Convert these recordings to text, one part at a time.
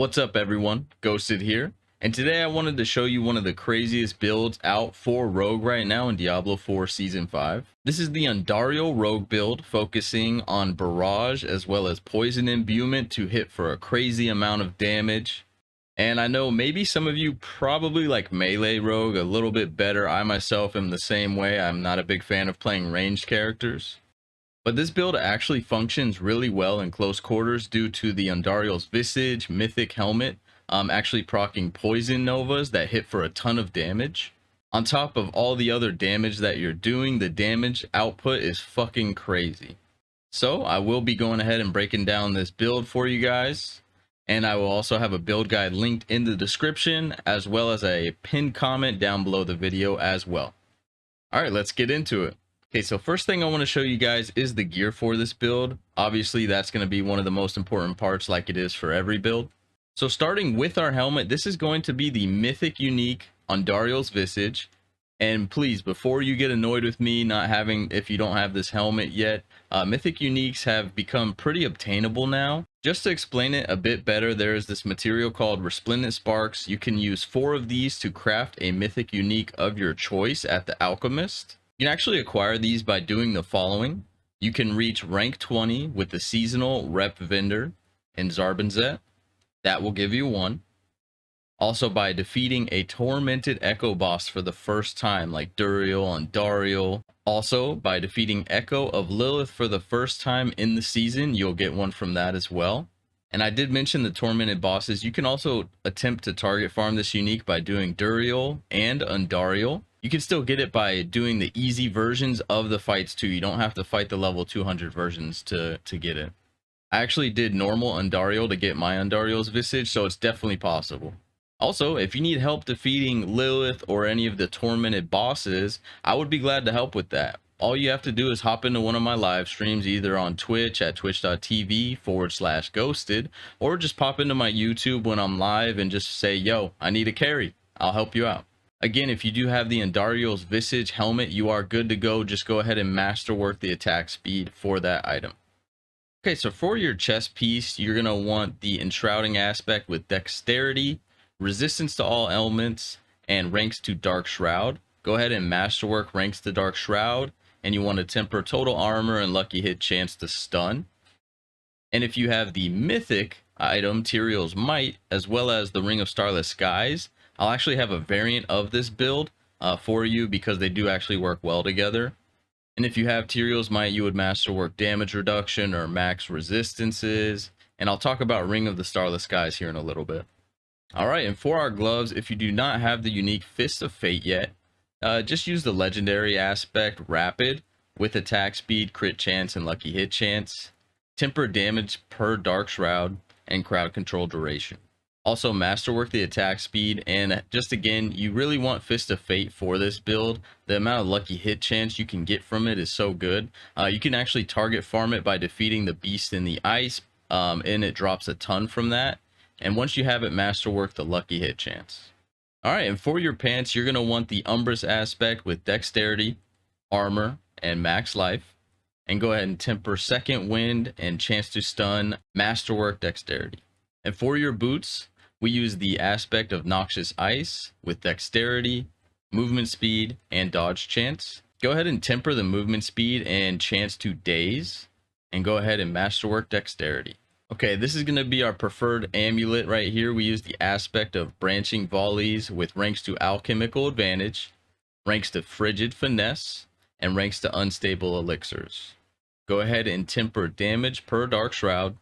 What's up everyone, Ghosted here, and today I wanted to show you one of the craziest builds out for Rogue right now in Diablo 4 Season 5. This is the Andariel Rogue build, focusing on Barrage as well as Poison Imbuement to hit for a crazy amount of damage. And I know maybe some of you probably like Melee Rogue a little bit better. I myself am the same way. I'm not a big fan of playing ranged characters. But this build actually functions really well in close quarters due to the Andariel's Visage Mythic Helmet actually proccing Poison Novas that hit for a ton of damage. On top of all the other damage that you're doing, the damage output is fucking crazy. So I will be going ahead and breaking down this build for you guys. And I will also have a build guide linked in the description, as well as a pinned comment down below the video as well. All right, let's get into it. Okay, so first thing I want to show you guys is the gear for this build. Obviously, that's going to be one of the most important parts, like it is for every build. So starting with our helmet, this is going to be the Mythic Unique Andariel's Visage. And please, before you get annoyed with me not having, if you don't have this helmet yet, Mythic Uniques have become pretty obtainable now. Just to explain it a bit better, there is this material called Resplendent Sparks. You can use 4 of these to craft a Mythic Unique of your choice at the Alchemist. You can actually acquire these by doing the following. You can reach rank 20 with the seasonal rep vendor in Zarbinzet. That will give you 1. Also by defeating a tormented echo boss for the first time, like Duriel and Dariel. Also by defeating Echo of Lilith for the first time in the season, you'll get 1 from that as well. And I did mention the tormented bosses. You can also attempt to target farm this unique by doing Duriel and Andariel. You can still get it by doing the easy versions of the fights too. You don't have to fight the level 200 versions to get it. I actually did normal Andariel to get my Andariel's Visage, so it's definitely possible. Also, if you need help defeating Lilith or any of the tormented bosses, I would be glad to help with that. All you have to do is hop into one of my live streams, either on Twitch at twitch.tv/ghosted, or just pop into my YouTube when I'm live and just say, yo, I need a carry. I'll help you out. Again, if you do have the Andariel's Visage helmet, you are good to go. Just go ahead and masterwork the attack speed for that item. Okay, so for your chest piece, you're going to want the enshrouding aspect with dexterity, resistance to all elements, and ranks to Dark Shroud. Go ahead and masterwork ranks to Dark Shroud, and you want to temper total armor and lucky hit chance to stun. And if you have the mythic item, Tyrael's Might, as well as the Ring of Starless Skies, I'll actually have a variant of this build for you because they do actually work well together. And if you have Tyrael's Might, you would masterwork damage reduction or max resistances. And I'll talk about Ring of the Starless Skies here in a little bit. All right, and for our gloves, if you do not have the unique Fist of Fate yet, just use the legendary aspect Rapid with attack speed, crit chance, and lucky hit chance. Temper damage per Dark Shroud and crowd control duration. Also masterwork the attack speed, and just again, you really want Fist of Fate for this build. The amount of lucky hit chance you can get from it is so good. You can actually target farm it by defeating the beast in the ice, and it drops a ton from that. And once you have it, masterwork the lucky hit chance. All right, and for your pants, you're going to want the Umbrous aspect with dexterity, armor, and max life. And go ahead and temper second wind and chance to stun, masterwork dexterity. And for your boots, we use the aspect of Noxious Ice with dexterity, movement speed, and dodge chance. Go ahead and temper the movement speed and chance to daze, and go ahead and masterwork dexterity. Okay, this is going to be our preferred amulet right here. We use the aspect of Branching Volleys with ranks to Alchemical Advantage, ranks to Frigid Finesse, and ranks to Unstable Elixirs. Go ahead and temper damage per Dark Shroud,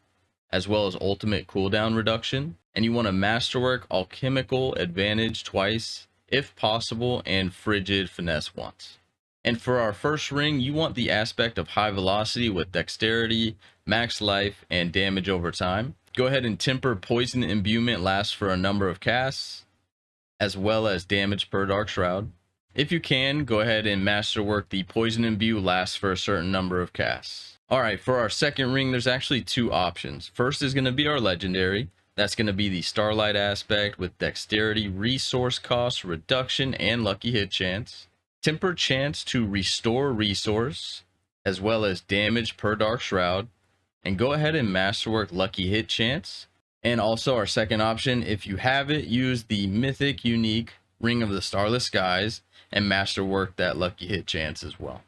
as well as ultimate cooldown reduction. And you want to masterwork Alchemical Advantage twice, if possible, and Frigid Finesse once. And for our first ring, you want the aspect of High Velocity with dexterity, max life, and damage over time. Go ahead and temper Poison Imbuement lasts for a number of casts, as well as damage per Dark Shroud. If you can, go ahead and masterwork the Poison Imbue lasts for a certain number of casts. All right, for our second ring, there's actually 2 options. First is going to be our legendary. That's going to be the Starlight aspect with dexterity, resource cost reduction, and lucky hit chance. Temper chance to restore resource, as well as damage per Dark Shroud. And go ahead and masterwork lucky hit chance. And also our second option, if you have it, use the mythic unique Ring of the Starless Skies and masterwork that lucky hit chance as well.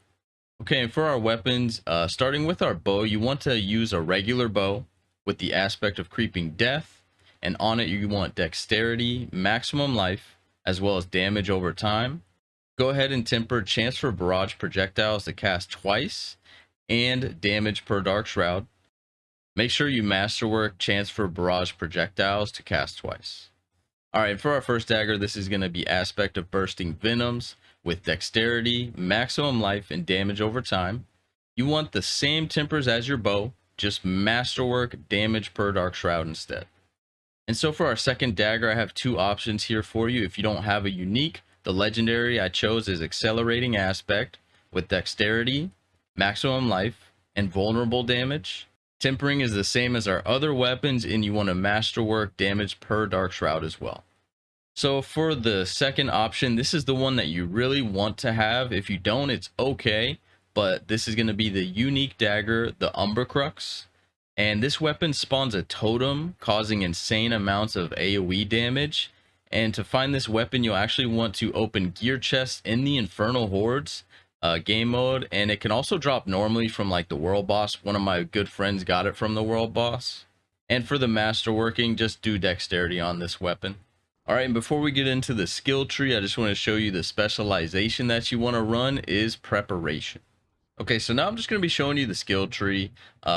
Okay, and for our weapons, starting with our bow, you want to use a regular bow with the aspect of creeping death, and on it you want dexterity, maximum life, as well as damage over time. Go ahead and temper chance for barrage projectiles to cast twice and damage per dark shroud. Make sure you masterwork chance for barrage projectiles to cast twice. All right, for our first dagger, this is going to be aspect of bursting venoms with dexterity, maximum life, and damage over time. You want the same tempers as your bow, just masterwork damage per dark shroud instead. And so for our second dagger, I have two options here for you. If you don't have a unique, the legendary I chose is accelerating aspect with dexterity, maximum life, and vulnerable damage. Tempering is the same as our other weapons, and you want to masterwork damage per dark shroud as well. So for the second option, this is the one that you really want to have. If you don't, it's okay, but this is going to be the unique dagger, the Umbercrux. And this weapon spawns a totem, causing insane amounts of AoE damage. And to find this weapon, you'll actually want to open gear chests in the Infernal Hordes game mode, and it can also drop normally from like the world boss. One of my good friends got it from the world boss. And for the masterworking, just do dexterity on this weapon. All right, and before we get into the skill tree, I just want to show you the specialization that you want to run is preparation. Okay, so now I'm just going to be showing you the skill tree.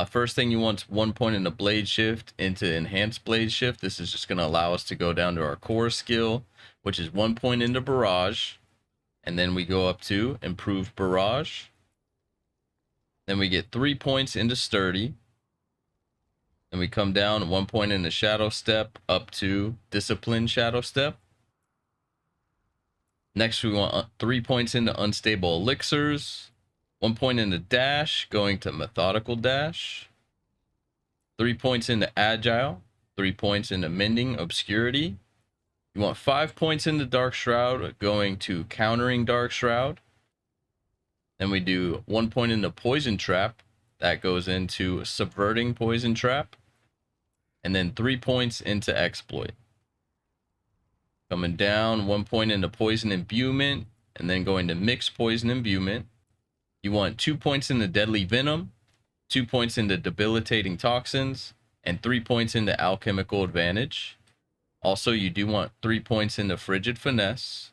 First thing, you want 1 point into blade shift into enhanced blade shift. This is just going to allow us to go down to our core skill, which is 1 point into barrage. And then we go up to improved barrage. Then we get 3 points into sturdy. Then we come down 1 point into shadow step up to disciplined shadow step. Next, we want 3 points into unstable elixirs. 1 point into dash, going to methodical dash. 3 points into agile. 3 points into mending obscurity. You want 5 points into dark shroud, going to countering dark shroud. Then we do 1 point into poison trap. That goes into subverting poison trap. And then 3 points into exploit. Coming down, 1 point into poison imbuement, and then going to mixed poison imbuement. You want 2 points into deadly venom, 2 points into debilitating toxins, and 3 points into alchemical advantage. Also, you do want 3 points into frigid finesse.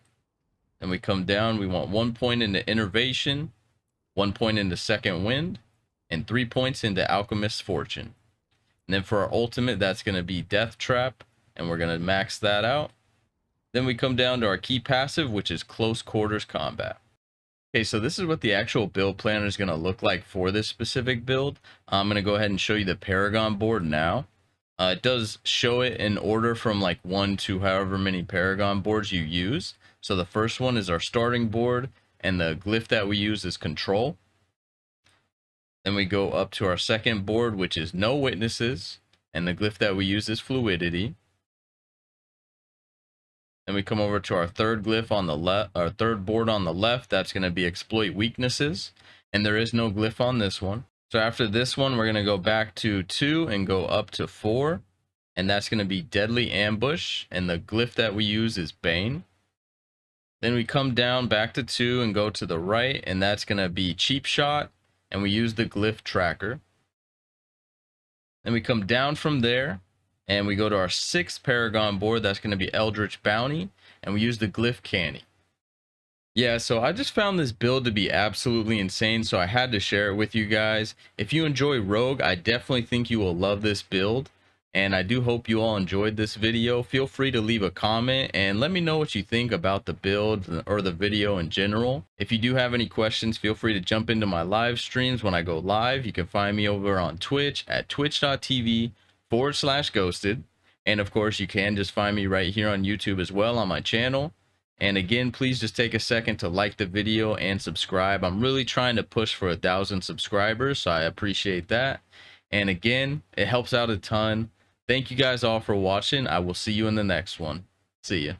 Then we come down, we want 1 point into innervation, 1 point into second wind, and 3 points into alchemist's fortune. And then for our ultimate, that's going to be death trap, and we're going to max that out. Then we come down to our key passive, which is close quarters combat. Okay, so this is what the actual build planner is going to look like for this specific build. I'm going to go ahead and show you the Paragon board now. It does show it in order from like 1 to however many Paragon boards you use. So the first one is our starting board, and the glyph that we use is control. Then we go up to our second board, which is no witnesses, and the glyph that we use is fluidity. Then we come over to our third glyph on the left, our third board on the left. That's going to be exploit weaknesses, and there is no glyph on this one. So after this one, we're going to go back to 2 and go up to 4, and that's going to be deadly ambush, and the glyph that we use is bane. Then we come down back to 2 and go to the right, and that's going to be cheap shot, and we use the glyph tracker. Then we come down from there, and we go to our 6th Paragon board. That's going to be Eldritch Bounty, and we use the glyph Canny. Yeah, so I just found this build to be absolutely insane, so I had to share it with you guys. If you enjoy Rogue, I definitely think you will love this build, and I do hope you all enjoyed this video. Feel free to leave a comment and let me know what you think about the build or the video in general. If you do have any questions, feel free to jump into my live streams when I go live. You can find me over on Twitch at twitch.tv/ghosted, and of course you can just find me right here on YouTube as well on my channel. And again, please just take a second to like the video and subscribe. I'm really trying to push for 1,000 subscribers, so I appreciate that. And again, it helps out a ton. Thank you guys all for watching. I will see you in the next one. See ya.